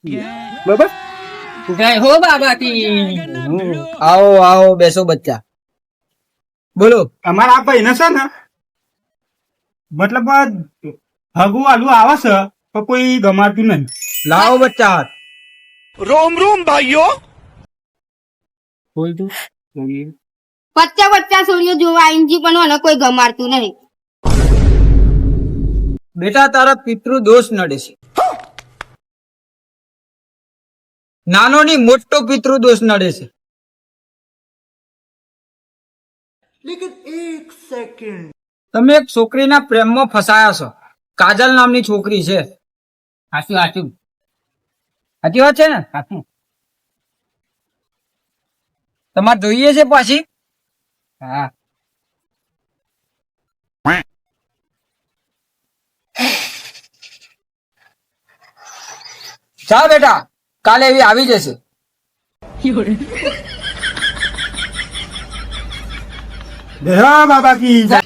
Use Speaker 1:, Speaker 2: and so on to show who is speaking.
Speaker 1: બરાબર.
Speaker 2: જય હો બાબા કી.
Speaker 3: આવો આવો બેસો બચ્ચા. બોલો.
Speaker 1: અમારા આ ભાઈને છે ને મતલબ હગુ આલુ આવે છે પણ કોઈ ગમાતું નહીં.
Speaker 3: લાવો બચ્ચા હાથ.
Speaker 1: બોલ તું.
Speaker 4: પચ્ચા સોળીઓ જોવા આઈનજી પણ મને કોઈ ગમાડતું નહીં.
Speaker 3: બેટા તારા પિતૃ દોષ નડે છે. નાનો ની મોટો પિતૃ દોષ નડે છે. તમે એક છોકરીના પ્રેમમાં ફસાયા છો. કાજલ નામની છોકરી છે.
Speaker 2: હાચું હાચું.
Speaker 3: સાચી વાત છે ને?
Speaker 2: હાચું.
Speaker 3: તમારે જોઈએ છે પાછી?
Speaker 2: હા.
Speaker 3: જા બેટા, કાલે એવી આવી જશે.
Speaker 1: દેહા બાબા કી જય.